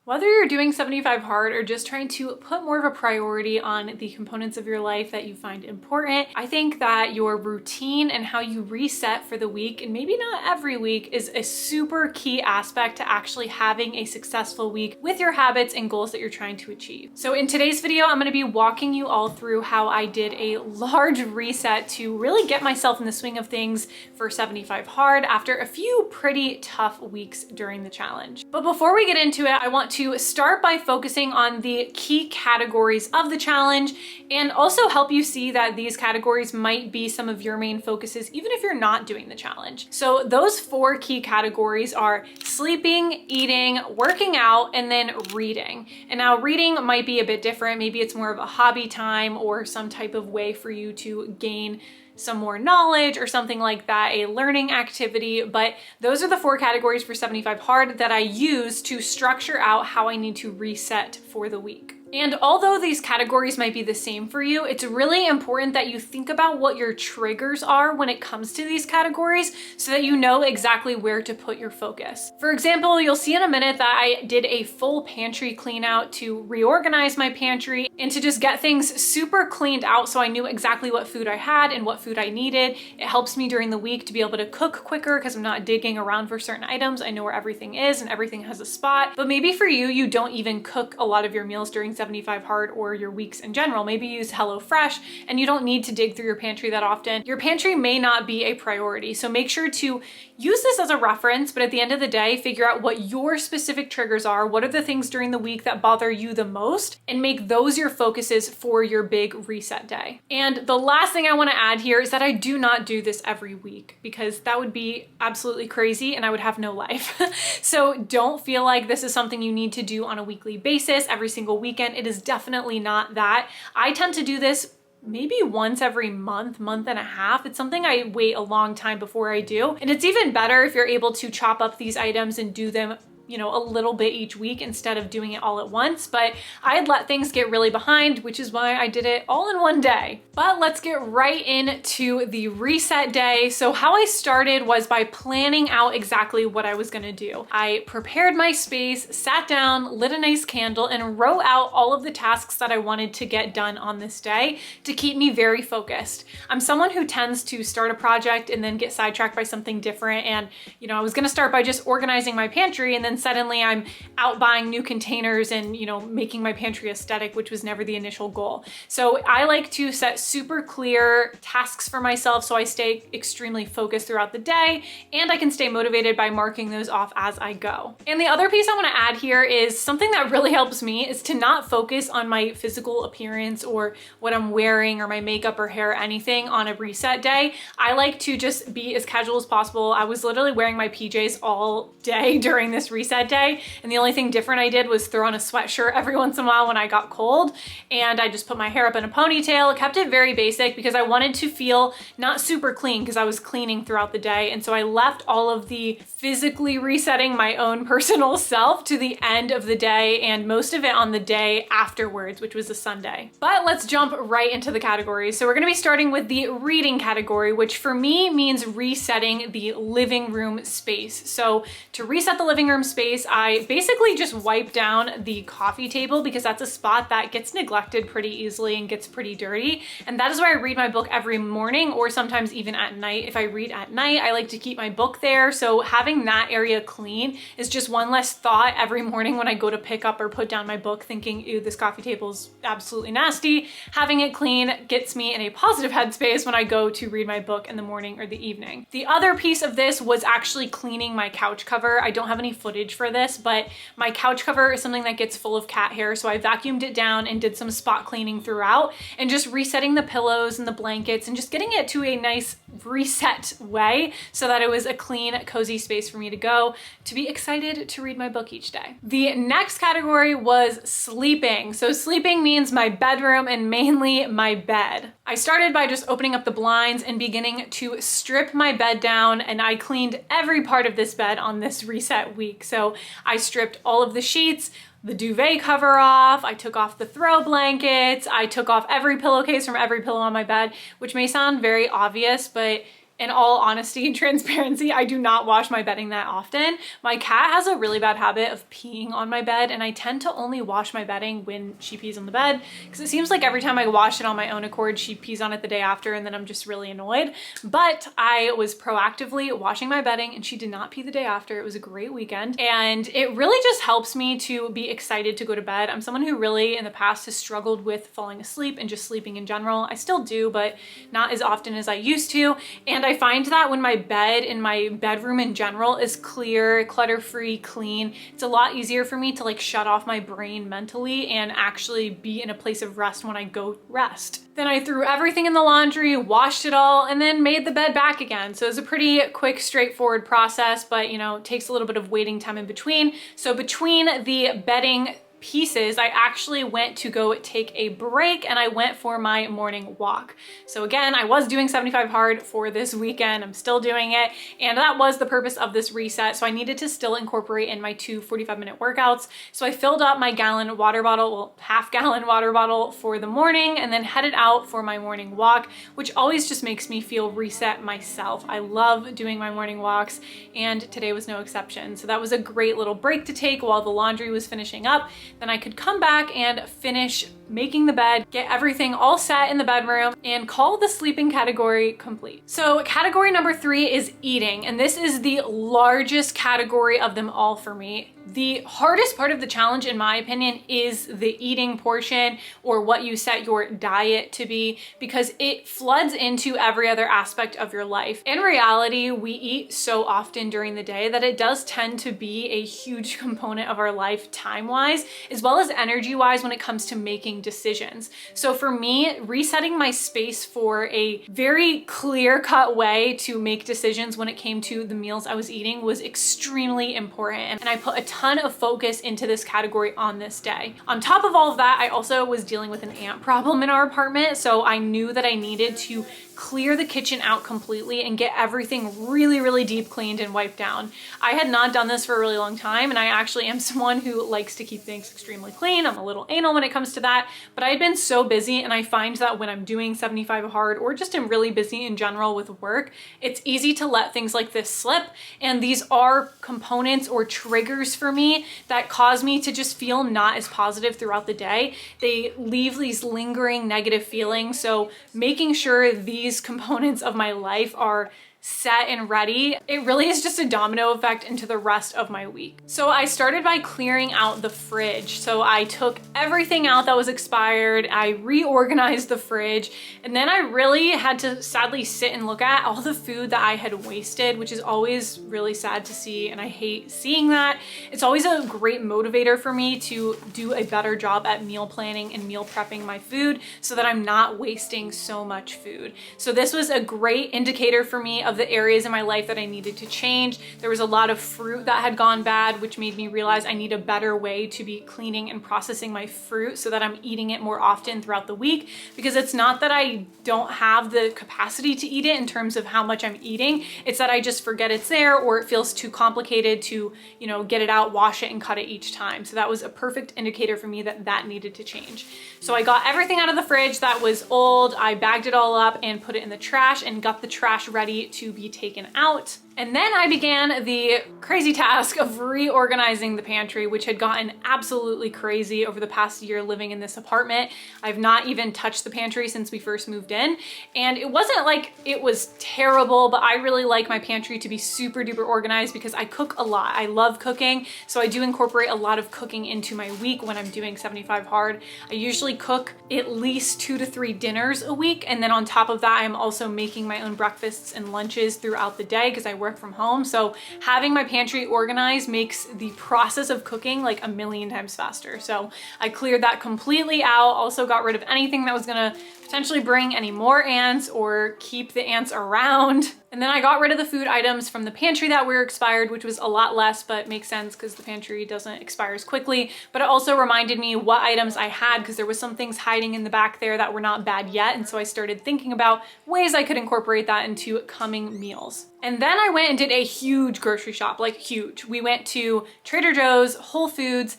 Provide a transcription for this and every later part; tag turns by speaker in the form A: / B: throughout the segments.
A: Whether you're doing 75 hard or just trying to put more of a priority on the components of your life that you find important, I think that your routine and how you reset for the week, and maybe not every week, is a super key aspect to actually having a successful week with your habits and goals that you're trying to achieve. So in today's video, I'm going to be walking you all through how I did a large reset to really get myself in the swing of things for 75 hard after a few pretty tough weeks during the challenge. But before we get into it, I want to start by focusing on the key categories of the challenge and also help you see that these categories might be some of your main focuses even if you're not doing the challenge. So those 4 key categories are sleeping, eating, working out, and then reading. And now reading might be a bit different. Maybe it's more of a hobby time or some type of way for you to gain some more knowledge or something like that, a learning activity. But those are the 4 categories for 75 hard that I use to structure out how I need to reset for the week. And although these categories might be the same for you, it's really important that you think about what your triggers are when it comes to these categories so that you know exactly where to put your focus. For example, you'll see in a minute that I did a full pantry clean out to reorganize my pantry and to just get things super cleaned out so I knew exactly what food I had and what food I needed. It helps me during the week to be able to cook quicker because I'm not digging around for certain items. I know where everything is and everything has a spot. But maybe for you, you don't even cook a lot of your meals during 75 hard or your weeks in general. Maybe you use HelloFresh and you don't need to dig through your pantry that often. Your pantry may not be a priority. So make sure to use this as a reference, but at the end of the day, figure out what your specific triggers are. What are the things during the week that bother you the most, and make those your focuses for your big reset day. And the last thing I want to add here is that I do not do this every week because that would be absolutely crazy and I would have no life. So don't feel like this is something you need to do on a weekly basis every single weekend. It is definitely not that. I tend to do this maybe once every month and a half. It's something I wait a long time before I do. And it's even better if you're able to chop up these items and do them a little bit each week instead of doing it all at once. But I had let things get really behind, which is why I did it all in one day. But let's get right into the reset day. So how I started was by planning out exactly what I was gonna do. I prepared my space, sat down, lit a nice candle, and wrote out all of the tasks that I wanted to get done on this day to keep me very focused. I'm someone who tends to start a project and then get sidetracked by something different. And I was gonna start by just organizing my pantry, and then suddenly I'm out buying new containers and making my pantry aesthetic, which was never the initial goal. So I like to set super clear tasks for myself so I stay extremely focused throughout the day and I can stay motivated by marking those off as I go. And the other piece I want to add here is something that really helps me is to not focus on my physical appearance or what I'm wearing or my makeup or hair or anything on a reset day. I like to just be as casual as possible. I was literally wearing my PJs all day during this reset day, and the only thing different I did was throw on a sweatshirt every once in a while when I got cold, and I just put my hair up in a ponytail, kept it very basic because I wanted to feel not super clean because I was cleaning throughout the day. And so I left all of the physically resetting my own personal self to the end of the day, and most of it on the day afterwards, which was a Sunday. But let's jump right into the categories. So we're gonna be starting with the reading category, which for me means resetting the living room space. So to reset the living room space, I basically just wipe down the coffee table because that's a spot that gets neglected pretty easily and gets pretty dirty. And that is where I read my book every morning, or sometimes even at night. If I read at night, I like to keep my book there. So having that area clean is just one less thought every morning when I go to pick up or put down my book thinking, ew, this coffee table is absolutely nasty. Having it clean gets me in a positive headspace when I go to read my book in the morning or the evening. The other piece of this was actually cleaning my couch cover. I don't have any footage for this, but my couch cover is something that gets full of cat hair. So I vacuumed it down and did some spot cleaning throughout and just resetting the pillows and the blankets and just getting it to a nice reset way so that it was a clean, cozy space for me to go to be excited to read my book each day. The next category was sleeping. So sleeping means my bedroom and mainly my bed. I started by just opening up the blinds and beginning to strip my bed down, and I cleaned every part of this bed on this reset week. So I stripped all of the sheets, the duvet cover off, I took off the throw blankets, I took off every pillowcase from every pillow on my bed, which may sound very obvious, but in all honesty and transparency, I do not wash my bedding that often. My cat has a really bad habit of peeing on my bed, and I tend to only wash my bedding when she pees on the bed, because it seems like every time I wash it on my own accord, she pees on it the day after, and then I'm just really annoyed. But I was proactively washing my bedding and she did not pee the day after. It was a great weekend, and it really just helps me to be excited to go to bed. I'm someone who really in the past has struggled with falling asleep and just sleeping in general. I still do, but not as often as I used to. And I find that when my bed in my bedroom in general is clear, clutter-free, clean, it's a lot easier for me to like shut off my brain mentally and actually be in a place of rest when I go rest. Then I threw everything in the laundry, washed it all, and then made the bed back again. So it was a pretty quick, straightforward process, but you know, it takes a little bit of waiting time in between. So between the bedding pieces, I actually went to go take a break and I went for my morning walk. So again, I was doing 75 hard for this weekend. I'm still doing it. And that was the purpose of this reset. So I needed to still incorporate in my 2 45-minute workouts. So I filled up my gallon water bottle, well, half-gallon water bottle for the morning, and then headed out for my morning walk, which always just makes me feel reset myself. I love doing my morning walks, and today was no exception. So that was a great little break to take while the laundry was finishing up. Then I could come back and finish making the bed, get everything all set in the bedroom, and call the sleeping category complete. So category number 3 is eating, and this is the largest category of them all for me. The hardest part of the challenge, in my opinion, is the eating portion, or what you set your diet to be, because it floods into every other aspect of your life. In reality, we eat so often during the day that it does tend to be a huge component of our life time-wise, as well as energy-wise when it comes to making decisions. So for me, resetting my space for a very clear-cut way to make decisions when it came to the meals I was eating was extremely important, and I put a ton of focus into this category on this day. On top of all of that, I also was dealing with an ant problem in our apartment, so I knew that I needed to clear the kitchen out completely and get everything really, really deep cleaned and wiped down. I had not done this for a really long time, and I actually am someone who likes to keep things extremely clean. I'm a little anal when it comes to that, but I had been so busy, and I find that when I'm doing 75 hard or just am really busy in general with work, it's easy to let things like this slip, and these are components or triggers for me that cause me to just feel not as positive throughout the day. They leave these lingering negative feelings, so making sure these components of my life are set and ready, it really is just a domino effect into the rest of my week. So I started by clearing out the fridge. So I took everything out that was expired, I reorganized the fridge, and then I really had to sadly sit and look at all the food that I had wasted, which is always really sad to see, and I hate seeing that. It's always a great motivator for me to do a better job at meal planning and meal prepping my food so that I'm not wasting so much food. So this was a great indicator for me of the areas in my life that I needed to change. There was a lot of fruit that had gone bad, which made me realize I need a better way to be cleaning and processing my fruit so that I'm eating it more often throughout the week, because it's not that I don't have the capacity to eat it in terms of how much I'm eating, it's that I just forget it's there, or it feels too complicated to, you know, get it out, wash it, and cut it each time. So that was a perfect indicator for me that that needed to change. So I got everything out of the fridge that was old, I bagged it all up and put it in the trash and got the trash ready to be taken out. And then I began the crazy task of reorganizing the pantry, which had gotten absolutely crazy over the past year living in this apartment. I've not even touched the pantry since we first moved in. And it wasn't like it was terrible, but I really like my pantry to be super duper organized because I cook a lot. I love cooking. So I do incorporate a lot of cooking into my week when I'm doing 75 hard. I usually cook at least 2 to 3 dinners a week. And then on top of that, I'm also making my own breakfasts and lunches throughout the day because I work from home. So having my pantry organized makes the process of cooking like a million times faster. So I cleared that completely out. Also got rid of anything that was gonna potentially bring any more ants or keep the ants around. And then I got rid of the food items from the pantry that were expired, which was a lot less, but makes sense because the pantry doesn't expire as quickly. But it also reminded me what items I had, because there was some things hiding in the back there that were not bad yet. And so I started thinking about ways I could incorporate that into coming meals. And then I went and did a huge grocery shop, like huge. We went to Trader Joe's, Whole Foods,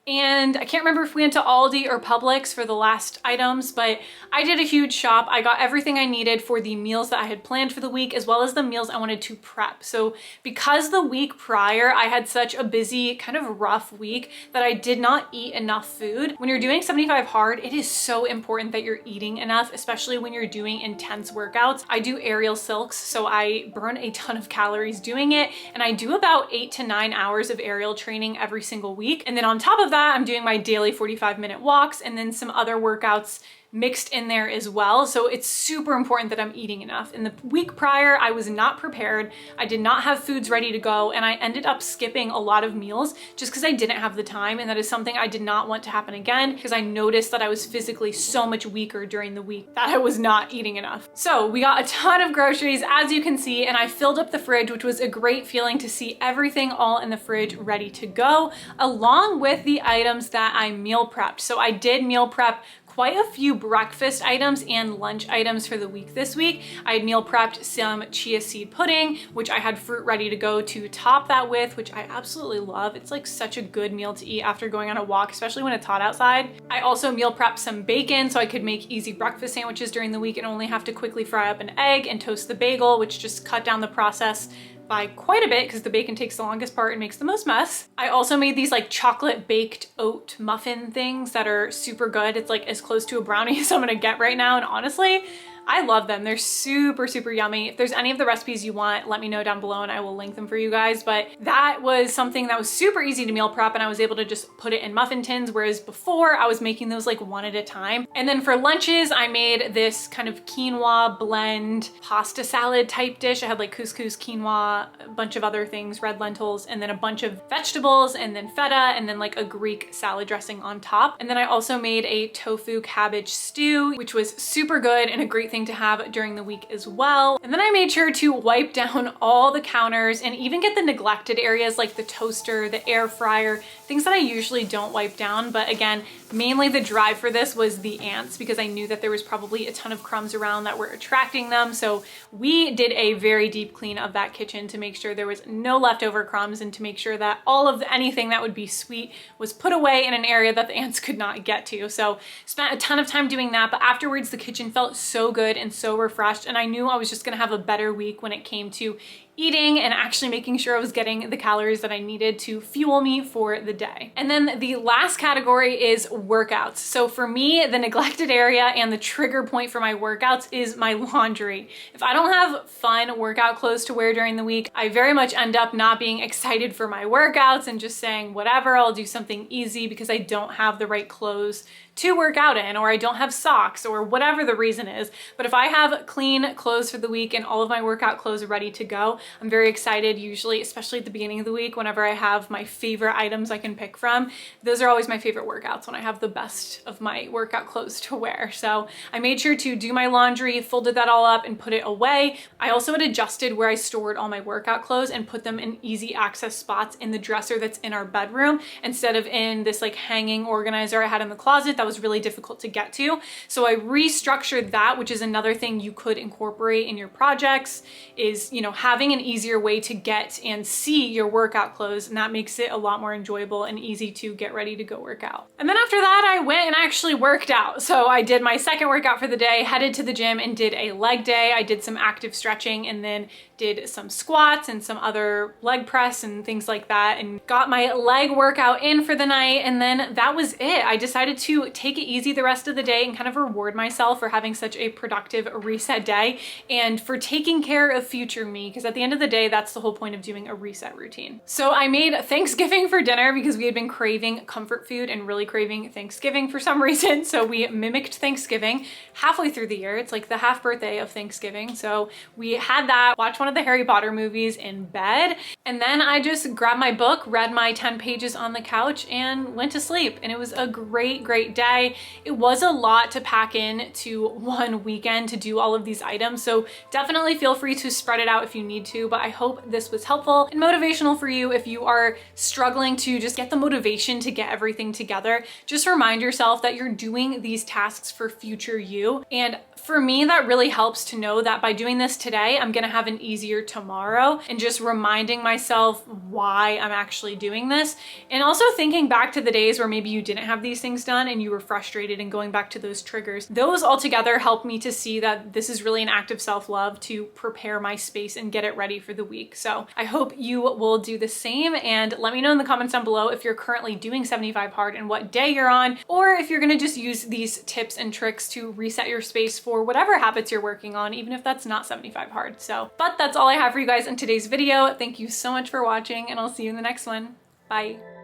A: And I can't remember if we went to Aldi or Publix for the last items, but I did a huge shop. I got everything I needed for the meals that I had planned for the week, as well as the meals I wanted to prep. So because the week prior, I had such a busy, kind of rough week that I did not eat enough food. When you're doing 75 hard, it is so important that you're eating enough, especially when you're doing intense workouts. I do aerial silks, so I burn a ton of calories doing it, and I do about 8 to 9 hours of aerial training every single week. And then on top of that, I'm doing my daily 45-minute walks and then some other workouts mixed in there as well. So it's super important that I'm eating enough. In the week prior, I was not prepared. I did not have foods ready to go, and I ended up skipping a lot of meals just because I didn't have the time. And that is something I did not want to happen again, because I noticed that I was physically so much weaker during the week that I was not eating enough. So we got a ton of groceries, as you can see, and I filled up the fridge, which was a great feeling to see everything all in the fridge ready to go, along with the items that I meal prepped. So I did meal prep quite a few breakfast items and lunch items for the week this week. I had meal prepped some chia seed pudding, which I had fruit ready to go to top that with, which I absolutely love. It's like such a good meal to eat after going on a walk, especially when it's hot outside. I also meal prepped some bacon so I could make easy breakfast sandwiches during the week and only have to quickly fry up an egg and toast the bagel, which just cut down the process by quite a bit because the bacon takes the longest part and makes the most mess. I also made these like chocolate baked oat muffin things that are super good. It's like as close to a brownie as I'm gonna get right now, and honestly, I love them. They're super, super yummy. If there's any of the recipes you want, let me know down below and I will link them for you guys. But that was something that was super easy to meal prep, and I was able to just put it in muffin tins, whereas before I was making those like one at a time. And then for lunches, I made this kind of quinoa blend pasta salad type dish. I had like couscous, quinoa, a bunch of other things, red lentils, and then a bunch of vegetables, and then feta, and then like a Greek salad dressing on top. And then I also made a tofu cabbage stew, which was super good and a great thing to have during the week as well. And then I made sure to wipe down all the counters and even get the neglected areas like the toaster, the air fryer, things that I usually don't wipe down. But again, mainly the drive for this was the ants, because I knew that there was probably a ton of crumbs around that were attracting them. So we did a very deep clean of that kitchen to make sure there was no leftover crumbs, and to make sure that all of anything that would be sweet was put away in an area that the ants could not get to. So spent a ton of time doing that, but afterwards the kitchen felt so good and so refreshed, and I knew I was just gonna have a better week when it came to eating and actually making sure I was getting the calories that I needed to fuel me for the day. And then the last category is workouts. So for me, the neglected area and the trigger point for my workouts is my laundry. If I don't have fun workout clothes to wear during the week, I very much end up not being excited for my workouts and just saying, whatever, I'll do something easy because I don't have the right clothes to work out in, or I don't have socks, or whatever the reason is. But if I have clean clothes for the week and all of my workout clothes are ready to go, I'm very excited usually, especially at the beginning of the week, whenever I have my favorite items I can pick from. Those are always my favorite workouts, when I have the best of my workout clothes to wear. So I made sure to do my laundry, folded that all up and put it away. I also had adjusted where I stored all my workout clothes and put them in easy access spots in the dresser that's in our bedroom, instead of in this like hanging organizer I had in the closet that was really difficult to get to. So I restructured that, which is another thing you could incorporate in your projects, is, you know, having an easier way to get and see your workout clothes, and that makes it a lot more enjoyable and easy to get ready to go work out. And then after that, I went and actually worked out. So I did my second workout for the day, headed to the gym and did a leg day. I did some active stretching and then did some squats and some other leg press and things like that, and got my leg workout in for the night. And then that was it. I decided to take it easy the rest of the day and kind of reward myself for having such a productive reset day and for taking care of future me, because at the end of the day, that's the whole point of doing a reset routine. So I made Thanksgiving for dinner because we had been craving comfort food and really craving Thanksgiving for some reason. So we mimicked Thanksgiving halfway through the year. It's like the half birthday of Thanksgiving. So we had that, watched one of the Harry Potter movies in bed, and then I just grabbed my book, read my 10 pages on the couch, and went to sleep. And it was a great, great day. It was a lot to pack in to one weekend to do all of these items. So definitely feel free to spread it out if you need to, but I hope this was helpful and motivational for you if you are struggling to just get the motivation to get everything together. Just remind yourself that you're doing these tasks for future you. And for me, that really helps to know that by doing this today, I'm gonna have an easier easier tomorrow, and just reminding myself why I'm actually doing this. And also thinking back to the days where maybe you didn't have these things done and you were frustrated, and going back to those triggers. Those all together help me to see that this is really an act of self-love to prepare my space and get it ready for the week. So I hope you will do the same, and let me know in the comments down below if you're currently doing 75 hard and what day you're on, or if you're gonna just use these tips and tricks to reset your space for whatever habits you're working on, even if that's not 75 hard. So, but that's all I have for you guys in today's video. Thank you so much for watching, and I'll see you in the next one. Bye.